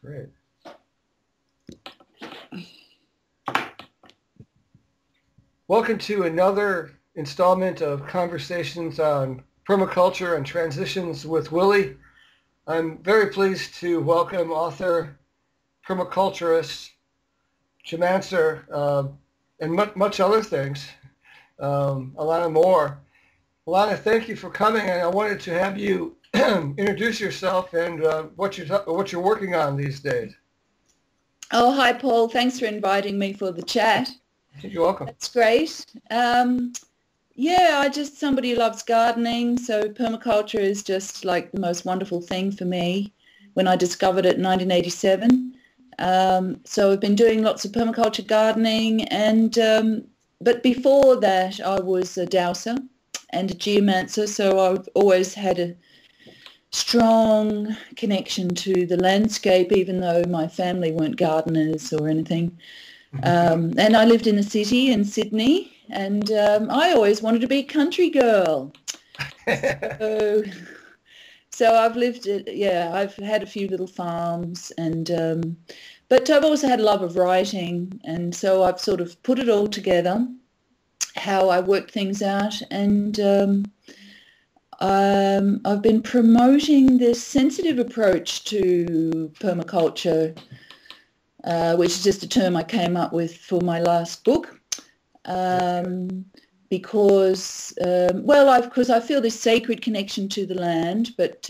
Great. Welcome to another installment of Conversations on Permaculture and Transitions with Willi. I'm very pleased to welcome author, permaculturist, geomancer, and much other things, Alanna Moore. Alanna, thank you for coming, and I wanted to have you introduce yourself and what you're working on these days. Oh, hi, Paul. Thanks for inviting me for the chat. You're welcome. That's great. Yeah, somebody who loves gardening, so permaculture is just like the most wonderful thing for me when I discovered it in 1987. So I've been doing lots of permaculture gardening, and but before that I was a dowser and a geomancer, so I've always had a strong connection to the landscape, even though my family weren't gardeners or anything. And I lived in the city in Sydney, and I always wanted to be a country girl. So I've lived it. Yeah, I've had a few little farms, and but I've also had a love of writing, and so I've sort of put it all together, how I work things out, and I've been promoting this sensitive approach to permaculture, which is just a term I came up with for my last book, because I feel this sacred connection to the land, but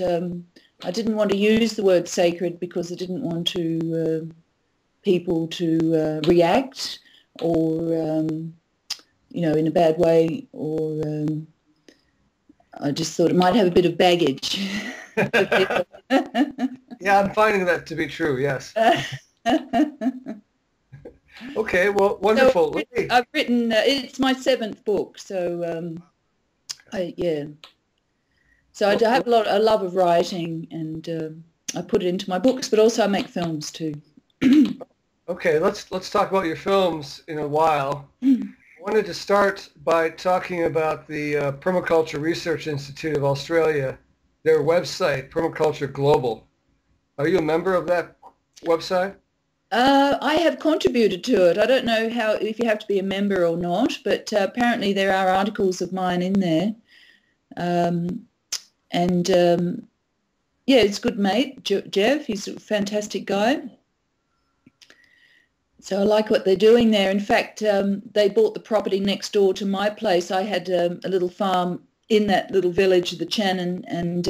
I didn't want to use the word sacred because I didn't want to people to react or in a bad way, or I just thought it might have a bit of baggage. Yeah, I'm finding that to be true, yes. Okay, well, wonderful. So I've written, it's my 7th book, so So I have a love of writing, and I put it into my books, but also I make films too. Okay, let's talk about your films in a while. I wanted to start by talking about the Permaculture Research Institute of Australia, their website, Permaculture Global. Are you a member of that website? I have contributed to it. I don't know if you have to be a member or not, but apparently there are articles of mine in there. Yeah, it's a good mate, Jeff. He's a fantastic guy. So I like what they're doing there. In fact, they bought the property next door to my place. I had a little farm in that little village of the Channon, and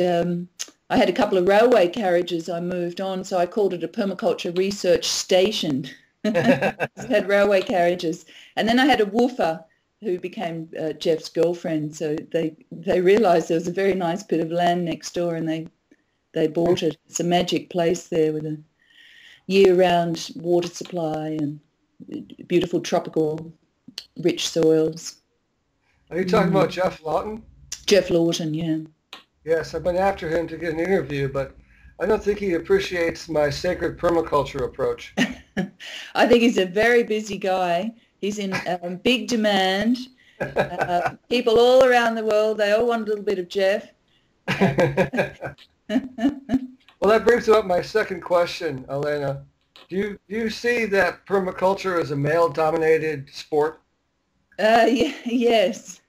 I had a couple of railway carriages I moved on, so I called it a permaculture research station. It had railway carriages. And then I had a woofer who became Jeff's girlfriend, so they realised there was a very nice bit of land next door, and they bought it. It's a magic place there with a year-round water supply and beautiful tropical rich soils. Are you talking about Jeff Lawton? Jeff Lawton, yeah. Yes, I've been after him to get an interview, but I don't think he appreciates my sacred permaculture approach. I think he's a very busy guy. He's in big demand. People all around the world, they all want a little bit of Jeff. Well, that brings up my second question, Alanna. Do you see that permaculture as a male-dominated sport? Yes.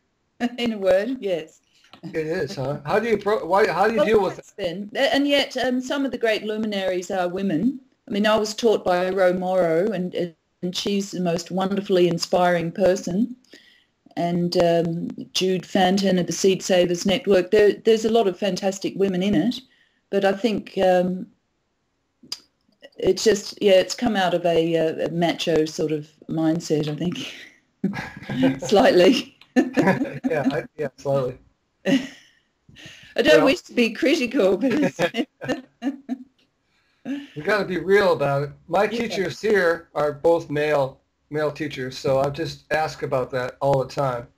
In a word, yes. It is, huh? How do you deal with it? And yet, some of the great luminaries are women. I mean, I was taught by Ro Morrow, and she's the most wonderfully inspiring person. And Jude Fanton of the Seed Savers Network. There's a lot of fantastic women in it, but I think it's just, it's come out of a macho sort of mindset, I think, slightly. Yeah, slightly. I don't wish to be critical, but we got to be real about it. My teachers here are both male teachers, so I just ask about that all the time.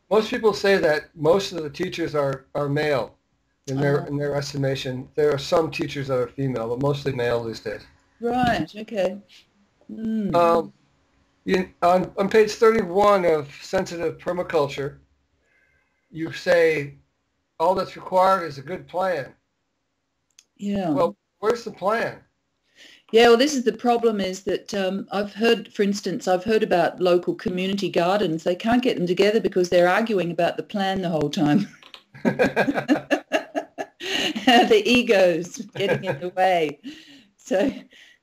Most people say that most of the teachers are male in their estimation. There are some teachers that are female, but mostly male these days. Right. Okay. On page 31 of Sensitive Permaculture, you say all that's required is a good plan. Yeah. Well, where's the plan? Yeah, well, this is the problem is that I've heard, for instance, I've heard about local community gardens. They can't get them together because they're arguing about the plan the whole time. The egos getting in the way. So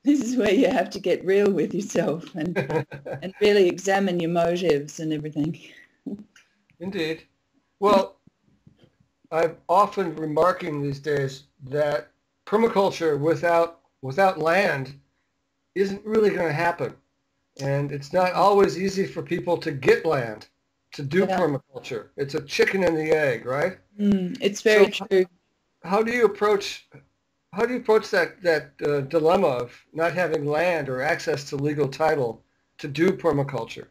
this is where you have to get real with yourself and really examine your motives and everything. Indeed. Well, I'm often remarking these days that permaculture without land isn't really going to happen. And it's not always easy for people to get land to do permaculture. It's a chicken and the egg, right? It's very true. How do you approach that dilemma of not having land or access to legal title to do permaculture?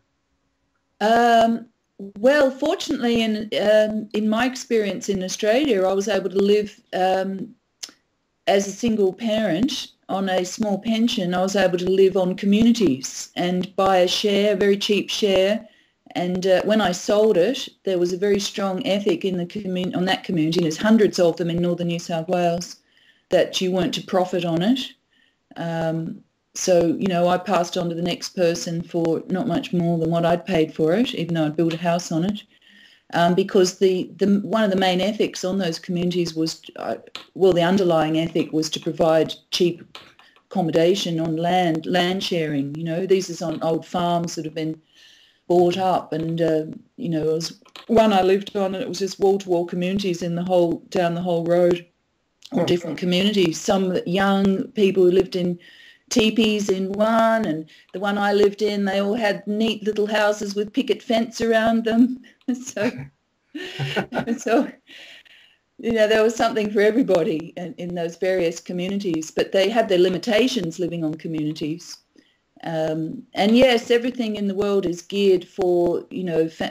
Well, fortunately, in my experience in Australia, I was able to live as a single parent on a small pension. I was able to live on communities and buy a share, a very cheap share. And when I sold it, there was a very strong ethic in the on that community, and there's hundreds of them in northern New South Wales, that you weren't to profit on it. So, I passed on to the next person for not much more than what I'd paid for it, even though I'd built a house on it. Because the one of the main ethics on those communities was, the underlying ethic was to provide cheap accommodation on land sharing. These is on old farms that have been bought up, and it was one I lived on, and it was just wall-to-wall communities down the whole road, all different communities. Some young people who lived in teepees in one, and the one I lived in, they all had neat little houses with picket fence around them. So there was something for everybody in those various communities, but they had their limitations living on communities. And yes, everything in the world is geared for,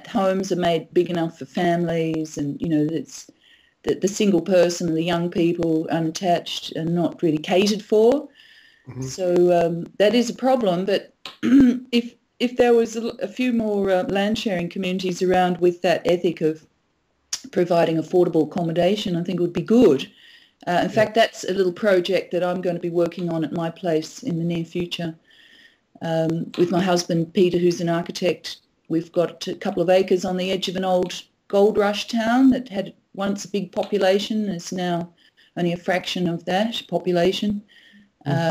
homes are made big enough for families, and, it's the single person, the young people, unattached, and not really catered for. Mm-hmm. So that is a problem. But if there was a few more land sharing communities around with that ethic of providing affordable accommodation, I think it would be good. In fact, that's a little project that I'm going to be working on at my place in the near future. With my husband, Peter, who's an architect. We've got a couple of acres on the edge of an old gold rush town that had once a big population. There's now only a fraction of that population.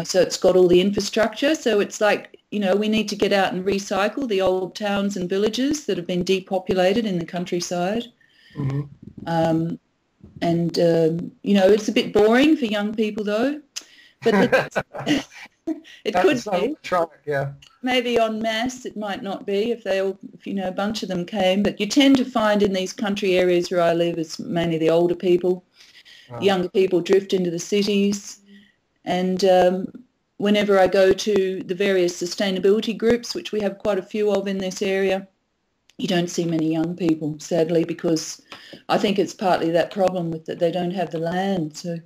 So it's got all the infrastructure. So it's like, we need to get out and recycle the old towns and villages that have been depopulated in the countryside. Mm-hmm. It's a bit boring for young people, though. But it could be. Electronic, yeah. Maybe en masse it might not be if a bunch of them came. But you tend to find in these country areas where I live, it's mainly the older people. Younger people drift into the cities. And whenever I go to the various sustainability groups, which we have quite a few of in this area, you don't see many young people, sadly, because I think it's partly that problem with that they don't have the land. So.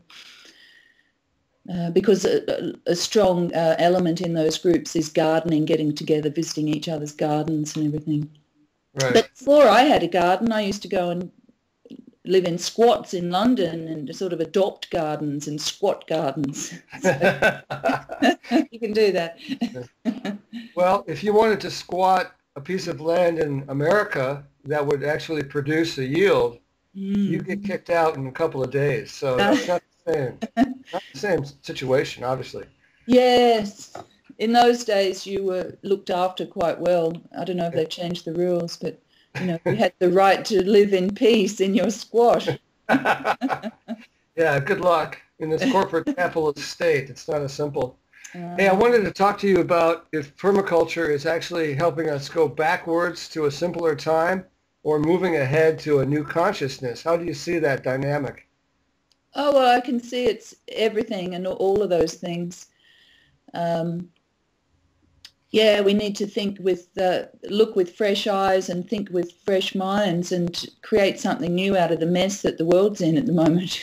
Because a strong element in those groups is gardening, getting together, visiting each other's gardens and everything. Right. But before I had a garden, I used to go and live in squats in London and sort of adopt gardens and squat gardens. So, you can do that. Well, if you wanted to squat a piece of land in America that would actually produce a yield, you get kicked out in a couple of days. So that's not not the same situation, obviously. Yes. In those days, you were looked after quite well. I don't know if they've changed the rules, but, you had the right to live in peace in your squat. Yeah, good luck in this corporate capitalist state. It's not as simple. Hey, I wanted to talk to you about if permaculture is actually helping us go backwards to a simpler time or moving ahead to a new consciousness. How do you see that dynamic? Oh, well, I can see it's everything and all of those things. We need to look with fresh eyes and think with fresh minds and create something new out of the mess that the world's in at the moment.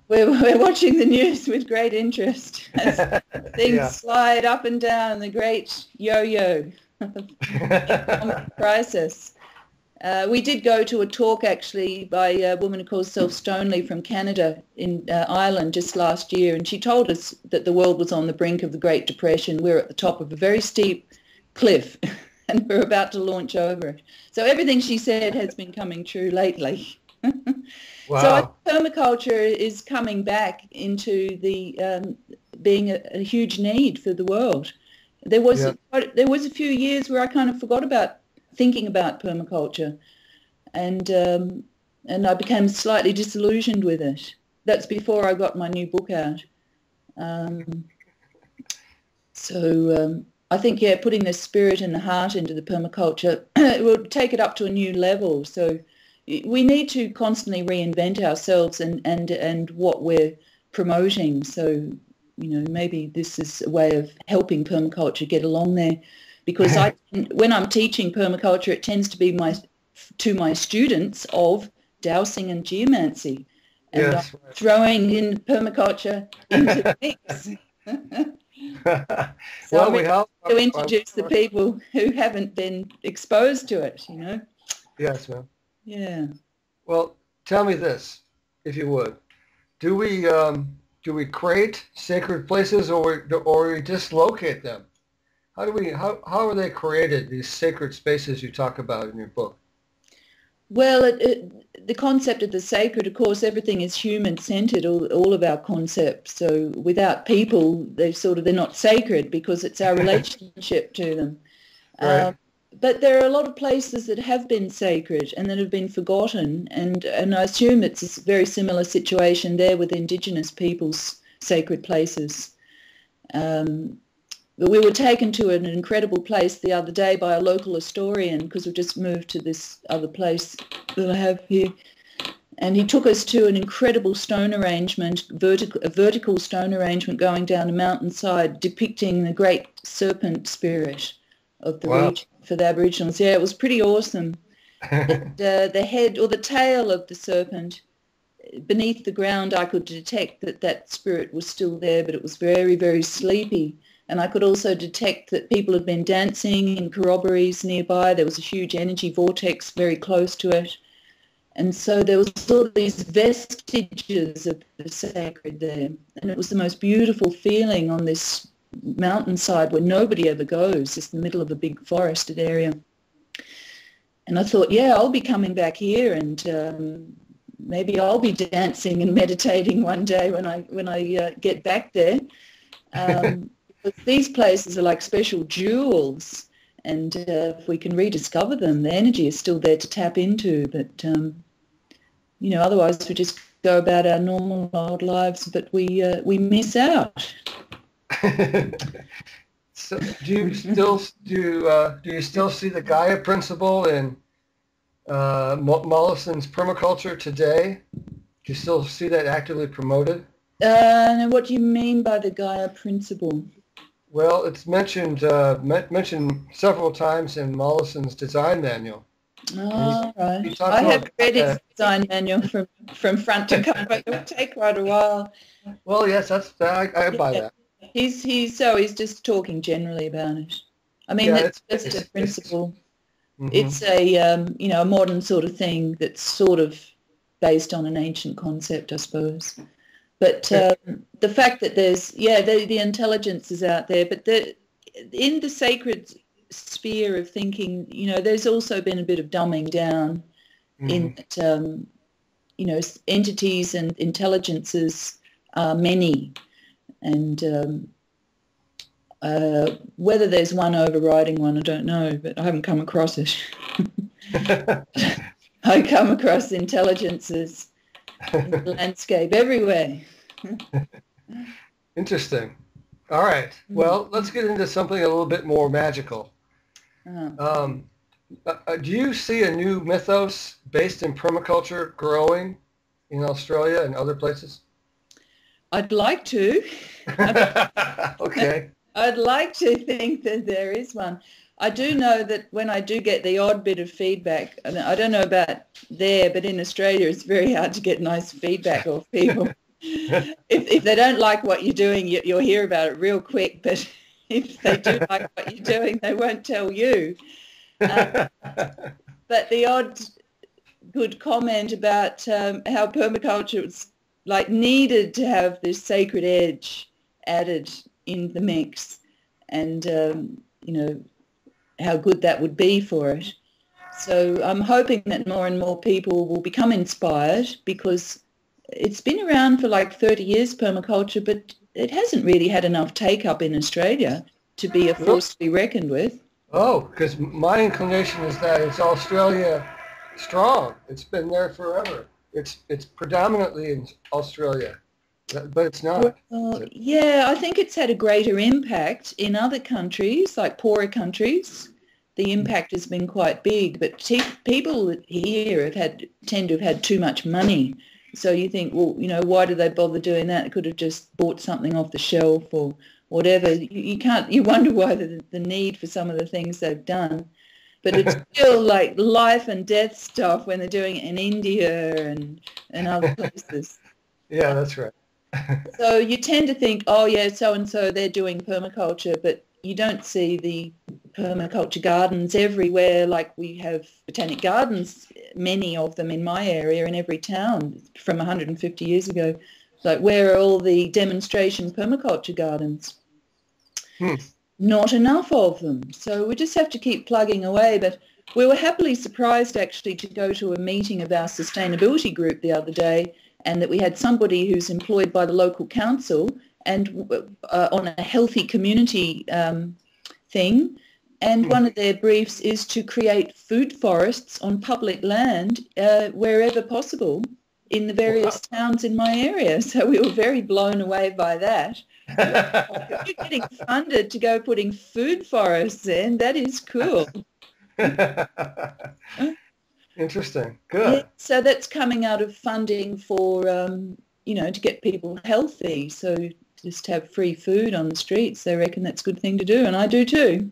We're watching the news with great interest as things slide up and down the great yo-yo crisis. We did go to a talk actually by a woman called Self Stoneley from Canada in Ireland just last year, and she told us that the world was on the brink of the Great Depression. We're at the top of a very steep cliff and we're about to launch over it. So everything she said has been coming true lately. Wow. So I think permaculture is coming back into the being a huge need for the world. There was a few years where I kind of forgot about thinking about permaculture, and I became slightly disillusioned with it. That's before I got my new book out. I think, putting the spirit and the heart into the permaculture will take it up to a new level. So we need to constantly reinvent ourselves and what we're promoting. So, maybe this is a way of helping permaculture get along there. Because when I'm teaching permaculture, it tends to be to my students of dowsing and geomancy. And yes, I'm throwing in permaculture into the mix. So well, we have to introduce the people who haven't been exposed to it, Yes, ma'am. Yeah. Well, tell me this, if you would. Do we create sacred places, or we just locate them? How are they created, these sacred spaces you talk about in your book? Well, the concept of the sacred, of course, everything is human-centered, all of our concepts. So without people, they're not sacred because it's our relationship to them. Right. But there are a lot of places that have been sacred and that have been forgotten, and I assume it's a very similar situation there with Indigenous people's sacred places. But we were taken to an incredible place the other day by a local historian because we've just moved to this other place that I have here. And he took us to an incredible stone arrangement, a vertical stone arrangement going down a mountainside depicting the great serpent spirit of the region for the Aboriginals. Yeah, it was pretty awesome. The head or the tail of the serpent, beneath the ground, I could detect that spirit was still there, but it was very, very sleepy. And I could also detect that people had been dancing in corroborees nearby. There was a huge energy vortex very close to it. And so there was all these vestiges of the sacred there. And it was the most beautiful feeling on this mountainside where nobody ever goes, just in the middle of a big forested area. And I thought, I'll be coming back here and maybe I'll be dancing and meditating one day when I get back there. But these places are like special jewels, and if we can rediscover them, the energy is still there to tap into. But, otherwise we just go about our normal old lives, but we miss out. So do you still see the Gaia principle in Mollison's permaculture today? Do you still see that actively promoted? And what do you mean by the Gaia principle? Well, it's mentioned several times in Mollison's design manual. Oh, right. I have read his design manual from front to cover. It will take quite a while. Well, yes, I buy that. He's just talking generally about it. I mean, that's just a principle. It's a modern sort of thing that's sort of based on an ancient concept, I suppose. But the fact that there's, the intelligence is out there, but in the sacred sphere of thinking, there's also been a bit of dumbing down in that, entities and intelligences are many. And whether there's one overriding one, I don't know, but I haven't come across it. I come across intelligences in the landscape everywhere. Interesting. All right. Well, let's get into something a little bit more magical. Do you see a new mythos based in permaculture growing in Australia and other places? I'd like to. Okay. I'd like to think that there is one. I do know that when I do get the odd bit of feedback, and I don't know about there, but in Australia it's very hard to get nice feedback off people. If they don't like what you're doing, you'll hear about it real quick, but if they do like what you're doing, they won't tell you. But But the odd good comment about how permaculture was like needed to have this sacred edge added in the mix, and you know, how good that would be for it. So I'm hoping that more and more people will become inspired, because it's been around for like 30 years, permaculture, but it hasn't really had enough take-up in Australia to be a force to be reckoned with. Oh, because my inclination is that it's Australia strong. It's been there forever. It's predominantly in Australia, but it's not. Well, yeah, I think it's had a greater impact in other countries, like poorer countries. The impact has been quite big, but people here tend to have had too much money. So you think, well, you know, why did they bother doing that? They could have just bought something off the shelf or whatever. You wonder why the need for some of the things they've done. But it's still like life and death stuff when they're doing it in India and other places. Yeah, that's right. So you tend to think, oh yeah, so-and-so, they're doing permaculture, but you don't see the permaculture gardens everywhere. Like we have botanic gardens, many of them in my area, in every town from 150 years ago. Like, where are all the demonstration permaculture gardens? Not enough of them. So we just have to keep plugging away. But we were happily surprised actually to go to a meeting of our sustainability group the other day, and that we had somebody who's employed by the local council and on a healthy community thing. And one of their briefs is to create food forests on public land wherever possible in the various towns in my area. So we were very blown away by that. You're getting funded to go putting food forests in. That is cool. Interesting. Good. Yeah, so that's coming out of funding for, you know, to get people healthy. So just have free food on the streets. They reckon that's a good thing to do, and I do too.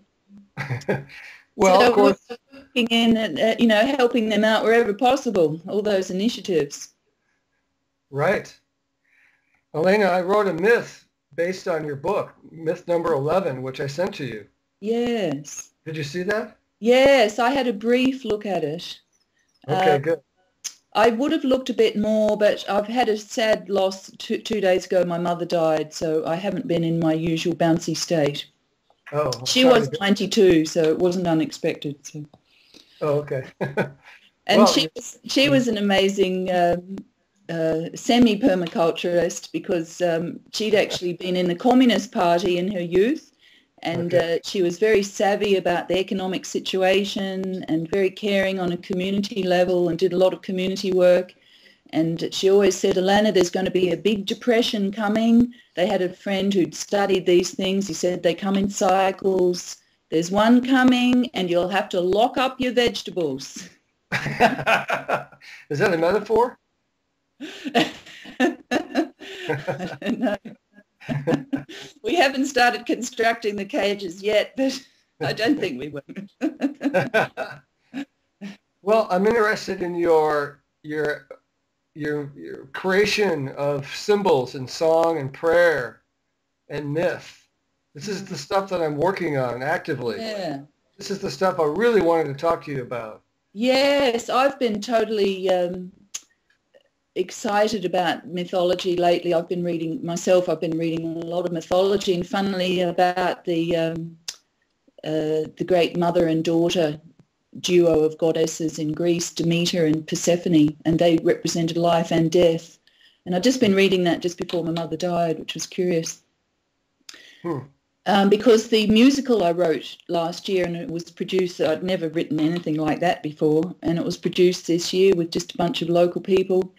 Well, so of course. We're looking in at, you know, helping them out wherever possible, all those initiatives. Right. Alanna, I wrote a myth based on your book, myth number 11, which I sent to you. Yes. Did you see that? Yes, I had a brief look at it. Okay, good. I would have looked a bit more, but I've had a sad loss. 2 days ago, my mother died, so I haven't been in my usual bouncy state. Oh, she was 92, so it wasn't unexpected. So. Oh, okay. And well, she was an amazing semi-permaculturist, because she'd actually been in the Communist Party in her youth. And she was very savvy about the economic situation and very caring on a community level, and did a lot of community work. And she always said, Alanna, there's going to be a big depression coming. They had a friend who'd studied these things. He said they come in cycles. There's one coming and you'll have to lock up your vegetables. Is that a metaphor? I don't know. We haven't started constructing the cages yet, but I don't think we will. Well, I'm interested in your creation of symbols and song and prayer and myth. This is the stuff that I'm working on actively. Yeah. This is the stuff I really wanted to talk to you about. Yes, I've been totally excited about mythology lately. I've been reading a lot of mythology, and funnily about the great mother and daughter duo of goddesses in Greece, Demeter and Persephone, and they represented life and death. And I've just been reading that just before my mother died, which was curious. Because the musical I wrote last year, and it was produced, I'd never written anything like that before, and it was produced this year with just a bunch of local people.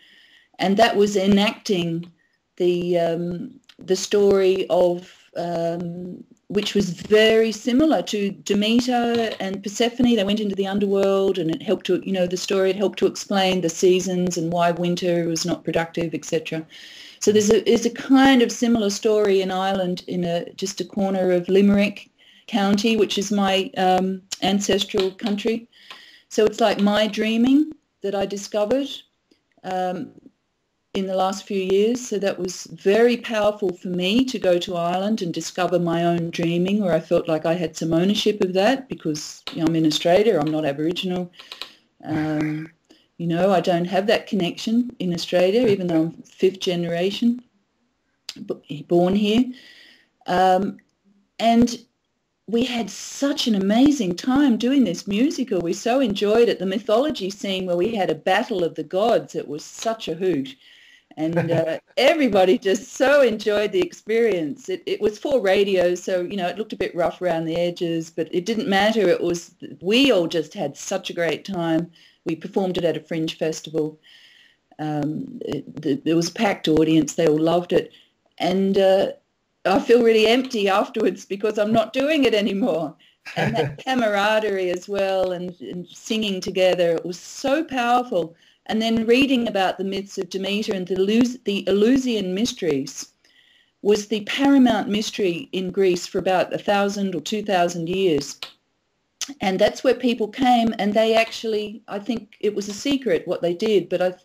And that was enacting the story of, which was very similar to Demeter and Persephone. They went into the underworld, and it helped to, the story, it helped to explain the seasons and why winter was not productive, etc. So there's a kind of similar story in Ireland, in just a corner of Limerick County, which is my ancestral country. So it's like my dreaming that I discovered in the last few years. So that was very powerful for me to go to Ireland and discover my own dreaming, where I felt like I had some ownership of that, because I'm in Australia, I'm not Aboriginal. You know, I don't have that connection in Australia, even though I'm fifth generation born here. And we had such an amazing time doing this musical. We so enjoyed it. The mythology scene where we had a battle of the gods, it was such a hoot. And everybody just so enjoyed the experience. It was for radio, so, you know, it looked a bit rough around the edges, but it didn't matter. We all just had such a great time. We performed it at a fringe festival. There was a packed audience. They all loved it. And I feel really empty afterwards because I'm not doing it anymore. And that camaraderie as well and singing together, it was so powerful. And then reading about the myths of Demeter and the Eleusinian mysteries was the paramount mystery in Greece for about 1,000 or 2,000 years. And that's where people came, and they actually, I think it was a secret what they did, but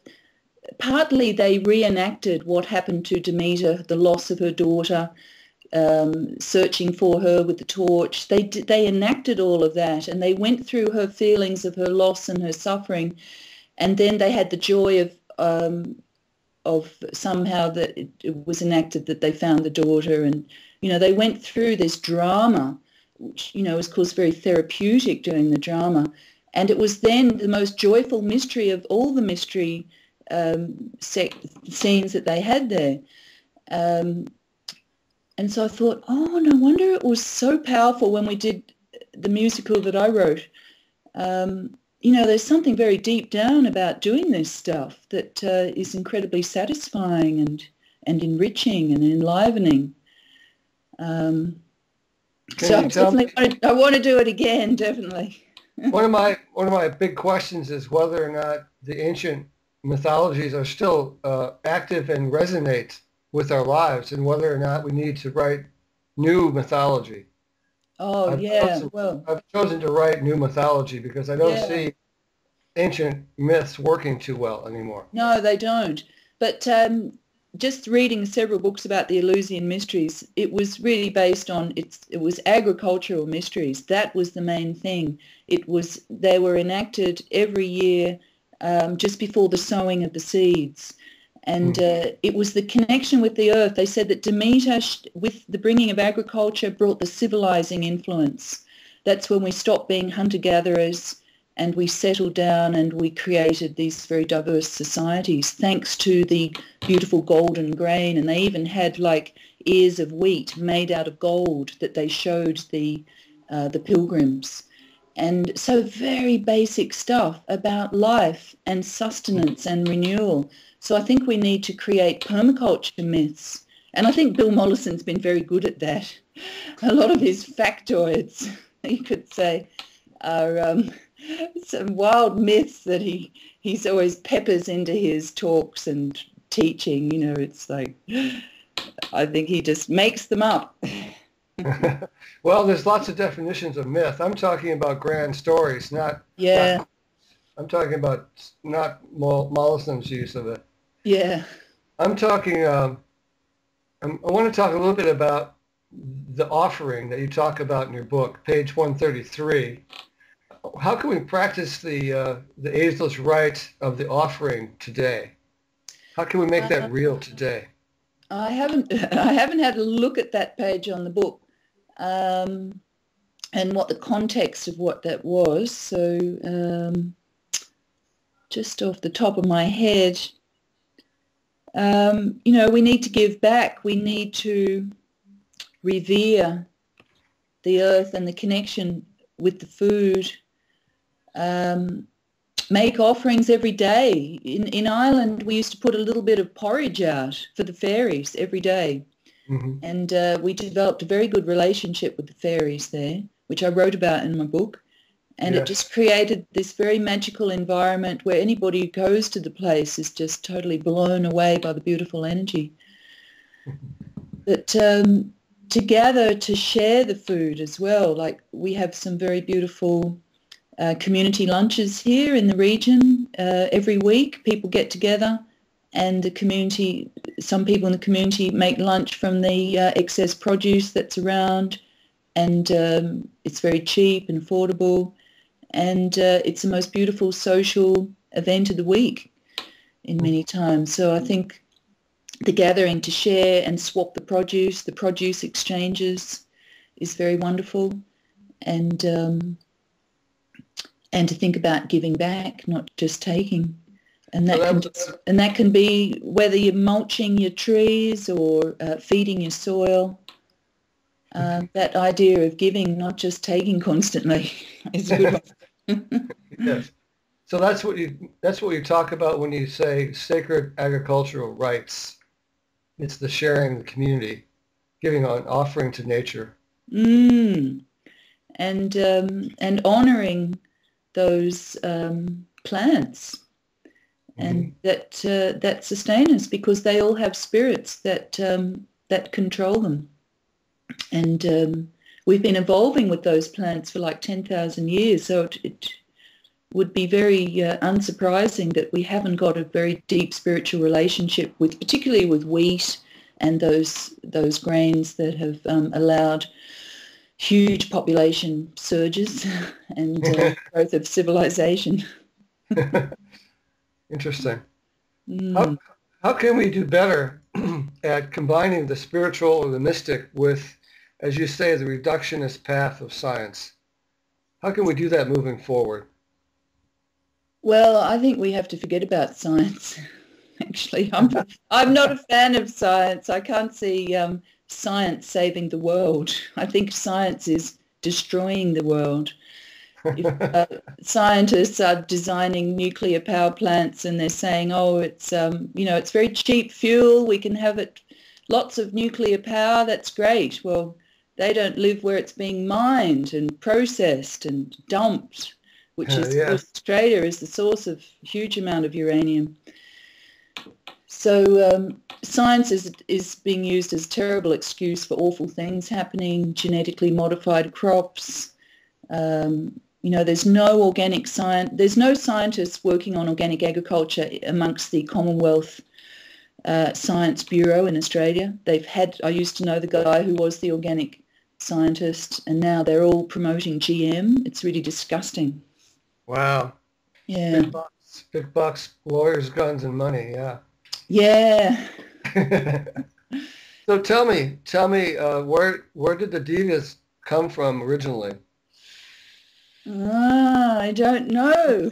partly they reenacted what happened to Demeter, the loss of her daughter, searching for her with the torch. They enacted all of that, and they went through her feelings of her loss and her suffering, and then they had the joy of somehow that it was enacted that they found the daughter, and, you know, they went through this drama, which, you know, was, of course, very therapeutic doing the drama. And it was then the most joyful mystery of all the mystery scenes that they had there. And so I thought, oh, no wonder it was so powerful when we did the musical that I wrote. You know, there's something very deep down about doing this stuff that is incredibly satisfying and enriching and enlivening. So I want to do it again, definitely. One of my big questions is whether or not the ancient mythologies are still active and resonate with our lives, and whether or not we need to write new mythology. I've chosen to write new mythology because I don't see ancient myths working too well anymore. No, they don't. But just reading several books about the Eleusinian mysteries, it was really based on it was agricultural mysteries. That was the main thing. They were enacted every year just before the sowing of the seeds. And it was the connection with the earth. They said that Demeter, with the bringing of agriculture, brought the civilizing influence. That's when we stopped being hunter-gatherers and we settled down and we created these very diverse societies thanks to the beautiful golden grain. And they even had like ears of wheat made out of gold that they showed the pilgrims. And so very basic stuff about life and sustenance and renewal. So I think we need to create permaculture myths. And I think Bill Mollison's been very good at that. A lot of his factoids, you could say, are some wild myths that he's always peppers into his talks and teaching. You know, it's like, I think he just makes them up. Well, there's lots of definitions of myth. I'm talking about grand stories, not I'm talking about not Mollison's use of it. Yeah. I'm talking, I want to talk a little bit about the offering that you talk about in your book, page 133. How can we practice the ageless rite of the offering today? How can we make that real today? I haven't had a look at that page on the book and what the context of what that was. So just off the top of my head, you know, we need to give back. We need to revere the earth and the connection with the food. Make offerings every day. In Ireland, we used to put a little bit of porridge out for the fairies every day. Mm-hmm. And we developed a very good relationship with the fairies there, which I wrote about in my book. And it just created this very magical environment where anybody who goes to the place is just totally blown away by the beautiful energy. But to gather, to share the food as well, like we have some very beautiful community lunches here in the region. Every week people get together and the community, some people in the community make lunch from the excess produce that's around, and it's very cheap and affordable. and it's the most beautiful social event of the week in many times. So I think the gathering to share and swap the produce exchanges is very wonderful, and to think about giving back, not just taking. And that can be whether you're mulching your trees or feeding your soil. That idea of giving, not just taking constantly, is a good one. Yes. So that's what you talk about when you say sacred agricultural rights. It's the sharing, the community, giving an offering to nature. And honouring those plants, and that sustain us, because they all have spirits that control them. And we've been evolving with those plants for like 10,000 years, so it would be very unsurprising that we haven't got a very deep spiritual relationship with, particularly with wheat and those grains that have allowed huge population surges and growth of civilization. Interesting. How can we do better at combining the spiritual or the mystic with, as you say, the reductionist path of science? How can we do that moving forward? Well, I think we have to forget about science. Actually, I'm not a fan of science. I can't see science saving the world. I think science is destroying the world. If scientists are designing nuclear power plants and they're saying, oh, it's it's very cheap fuel, we can have it, lots of nuclear power, that's great. Well, they don't live where it's being mined and processed and dumped, which is Australia is the source of a huge amount of uranium. So science is being used as a terrible excuse for awful things happening, genetically modified crops. There's no organic science. There's no scientists working on organic agriculture amongst the Commonwealth Science Bureau in Australia. I used to know the guy who was the organic scientist, and now they're all promoting GM. It's really disgusting. Wow. Yeah. Big bucks, lawyers, guns, and money. Yeah. Yeah. So tell me, where did the divas come from originally? I don't know.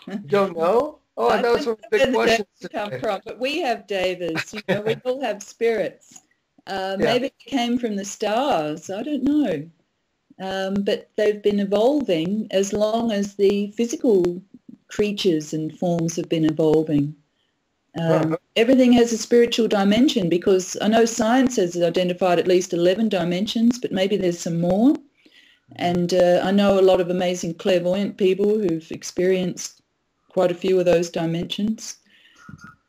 You don't know? Oh, I know it's one of the big questions come from, but we have devas. We all have spirits. Maybe it came from the stars. I don't know. But they've been evolving as long as the physical creatures and forms have been evolving. Everything has a spiritual dimension, because I know science has identified at least 11 dimensions, but maybe there's some more. And I know a lot of amazing clairvoyant people who've experienced quite a few of those dimensions.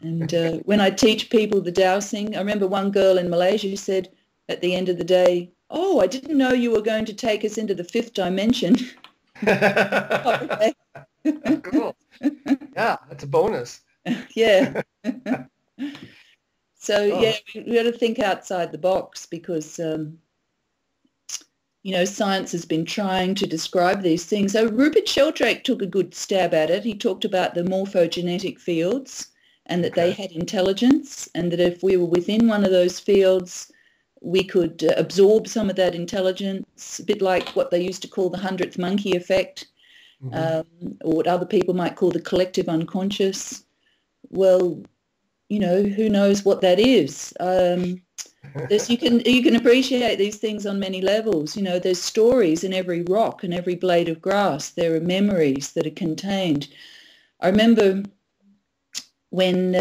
And when I teach people the dowsing, I remember one girl in Malaysia who said at the end of the day, oh, I didn't know you were going to take us into the 5th dimension. Cool. Yeah, that's a bonus. Yeah. So, we got to think outside the box, because, science has been trying to describe these things. So Rupert Sheldrake took a good stab at it. He talked about the morphogenetic fields, and that they had intelligence, and that if we were within one of those fields, we could absorb some of that intelligence, a bit like what they used to call the 100th monkey effect, or what other people might call the collective unconscious. Well, who knows what that is? You can appreciate these things on many levels. There's stories in every rock and every blade of grass. There are memories that are contained. I remember when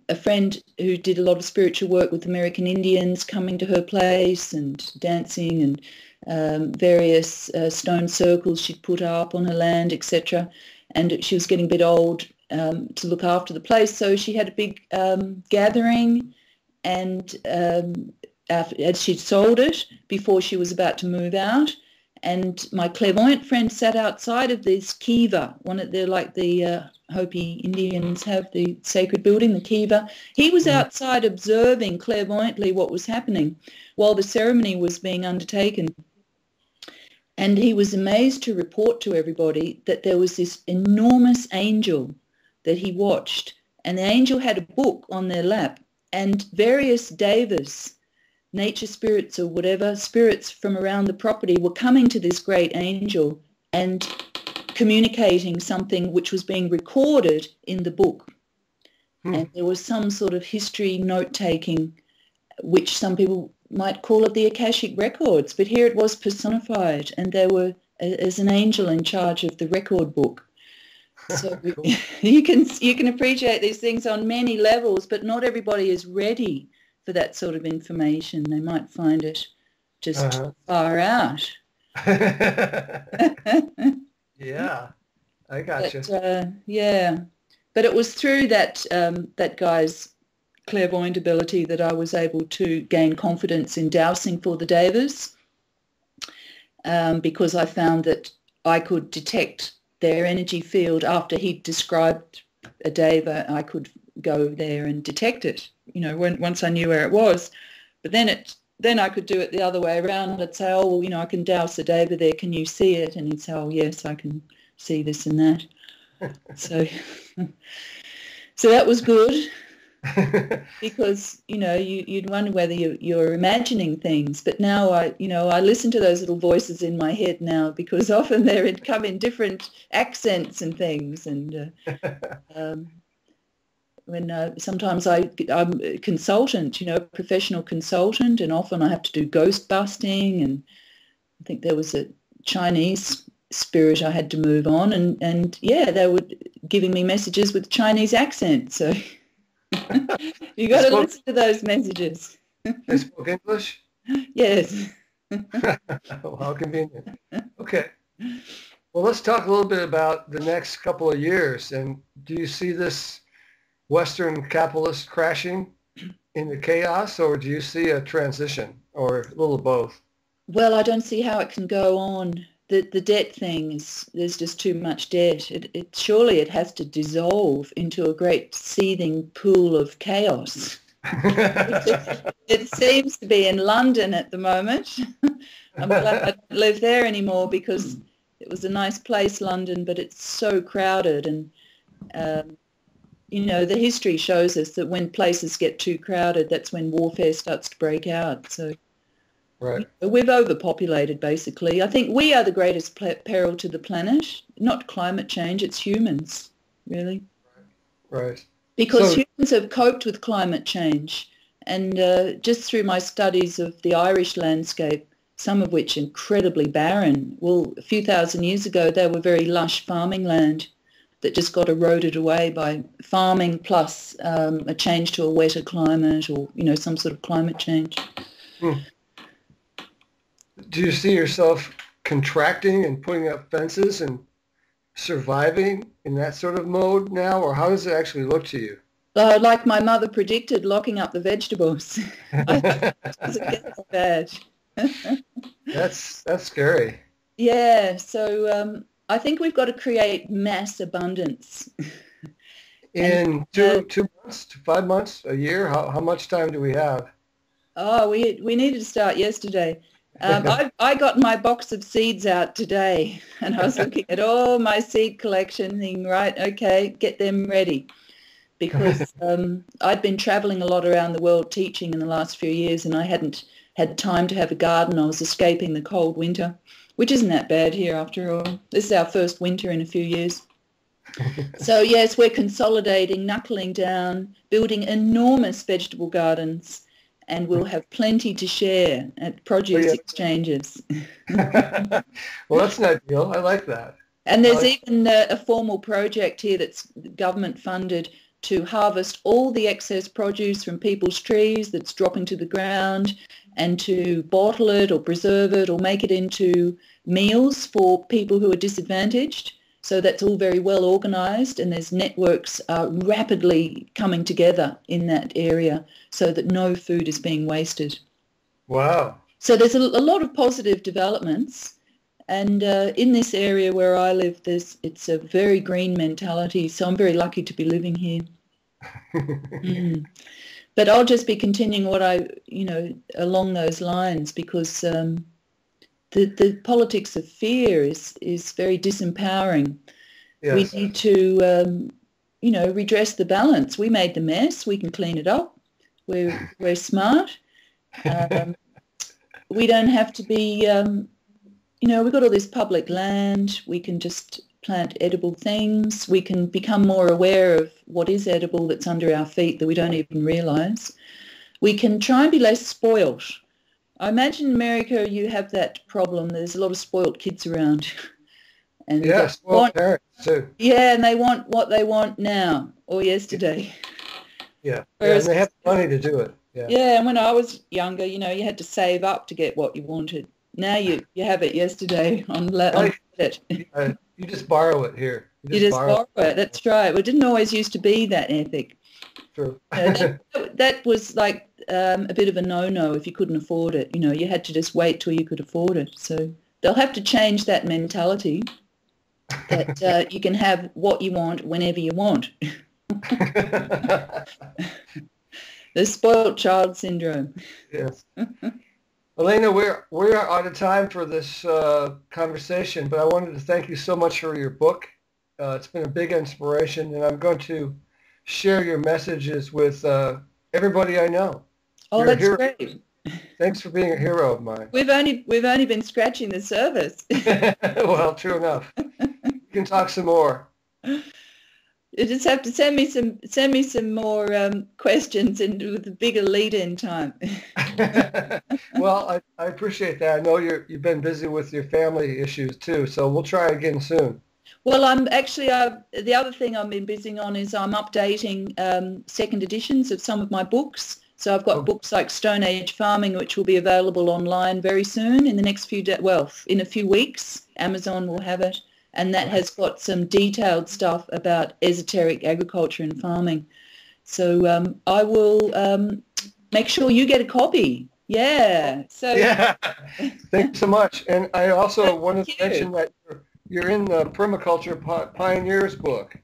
a friend who did a lot of spiritual work with American Indians coming to her place and dancing, and various stone circles she'd put up on her land, etc. And she was getting a bit old to look after the place, so she had a big gathering, and as she'd sold it before she was about to move out, and my clairvoyant friend sat outside of this kiva, the Hopi Indians have the sacred building, the kiva. He was outside observing clairvoyantly what was happening while the ceremony was being undertaken. And he was amazed to report to everybody that there was this enormous angel that he watched. And the angel had a book on their lap, and various devas, nature spirits or whatever, spirits from around the property were coming to this great angel and communicating something which was being recorded in the book. And there was some sort of history note-taking, which some people might call it the Akashic Records, but here it was personified, and they were as an angel in charge of the record book. So cool. you can appreciate these things on many levels, but not everybody is ready for that sort of information. They might find it just far out. Yeah, I got you. Yeah, but it was through that that guy's clairvoyant ability that I was able to gain confidence in dowsing for the devas, because I found that I could detect their energy field after he'd described a deva. I could go there and detect it, once I knew where it was. But then I could do it the other way around. I'd say, oh, well, I can douse a deva there. Can you see it? And he'd say, oh, yes, I can see this and that. So that was good. Because you'd wonder whether you're imagining things, but now I listen to those little voices in my head now, because often they come in different accents and things, and when sometimes I'm a consultant, professional consultant, and often I have to do ghost busting, and I think there was a Chinese spirit I had to move on, and yeah, they were giving me messages with Chinese accent, so. You got to listen to those messages. They spoke English? Yes. Oh, how convenient. Okay. Well, let's talk a little bit about the next couple of years. And do you see this Western capitalist crashing into chaos, or do you see a transition, or a little of both? Well, I don't see how it can go on. The debt thing there's just too much debt. Surely it has to dissolve into a great seething pool of chaos. It seems to be in London at the moment. I'm glad I don't live there anymore, because it was a nice place, London, but it's so crowded. And, the history shows us that when places get too crowded, that's when warfare starts to break out. So. Right. We've overpopulated, basically. I think we are the greatest peril to the planet, not climate change, it's humans, really. Right. Because humans have coped with climate change, and just through my studies of the Irish landscape, some of which incredibly barren, well, a few thousand years ago, they were very lush farming land that just got eroded away by farming plus a change to a wetter climate, or, some sort of climate change. Do you see yourself contracting and putting up fences and surviving in that sort of mode now, or how does it actually look to you? Like my mother predicted, locking up the vegetables. It doesn't get so bad. That's scary. Yeah, so I think we've got to create mass abundance. In 2 months to 5 months, a year, how much time do we have? Oh, we needed to start yesterday. I got my box of seeds out today, and I was looking at all my seed collection, thinking, right, okay, get them ready. Because I'd been traveling a lot around the world teaching in the last few years, and I hadn't had time to have a garden. I was escaping the cold winter, which isn't that bad here after all. This is our first winter in a few years. So, yes, we're consolidating, knuckling down, building enormous vegetable gardens, and we'll have plenty to share at produce exchanges. Well, that's an ideal. I like that. And there's even a formal project here that's government funded to harvest all the excess produce from people's trees that's dropping to the ground, and to bottle it or preserve it or make it into meals for people who are disadvantaged. So that's all very well organised, and there's networks rapidly coming together in that area so that no food is being wasted. Wow. So there's a lot of positive developments, and in this area where I live, it's a very green mentality, so I'm very lucky to be living here. But I'll just be continuing what along those lines, because the politics of fear is very disempowering. Yes. We need to, redress the balance. We made the mess. We can clean it up. We're smart. We don't have to be, we've got all this public land. We can just plant edible things. We can become more aware of what is edible that's under our feet that we don't even realise. We can try and be less spoilt. I imagine in America you have that problem. There's a lot of spoilt kids around. And spoiled parents too. Yeah, and they want what they want now or yesterday. Yeah, Whereas, and they have the money to do it. Yeah. Yeah, and when I was younger, you had to save up to get what you wanted. Now you have it yesterday on it. You just borrow it here. You just borrow it. That's right. Well, it didn't always used to be that ethic. True. That was like a bit of a no-no if you couldn't afford it. You had to just wait till you could afford it. So they'll have to change that mentality that you can have what you want whenever you want. The spoiled child syndrome. Yes. Alanna, we're out of time for this conversation, but I wanted to thank you so much for your book. It's been a big inspiration, and I'm going to share your messages with everybody I know. Oh, that's great. Thanks for being a hero of mine. We've only been scratching the surface. Well, true enough. You can talk some more. You just have to send me some more questions and with a bigger lead-in time. Well, I appreciate that. I know you've been busy with your family issues too, so we'll try again soon. Well, I'm actually the other thing I've been busy on is I'm updating second editions of some of my books. So I've got books like Stone Age Farming, which will be available online very soon in the next in a few weeks. Amazon will have it. And that has got some detailed stuff about esoteric agriculture and farming. So I will make sure you get a copy. Yeah. So yeah. Thanks so much. And I also wanted to mention that you're in the Permaculture Pioneers book.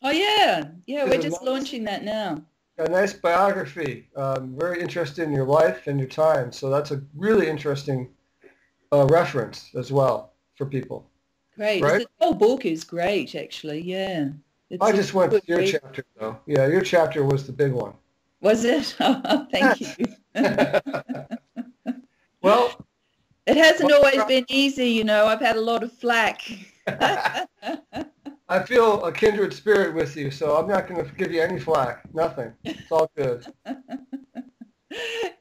Oh, yeah. Yeah, we're just launching that now. A nice biography. Very interested in your life and your time. So that's a really interesting reference as well for people. Great. Right? The whole book is great, actually. Yeah. I just went to your chapter, though. Yeah, your chapter was the big one. Was it? Oh, thank you. Well, it hasn't always been easy, I've had a lot of flack. I feel a kindred spirit with you, so I'm not going to give you any flack. Nothing. It's all good.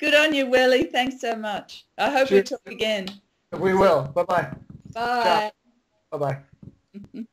Good on you, Willi. Thanks so much. I hope we talk again. We will. Bye-bye. Bye. Ciao. Bye-bye.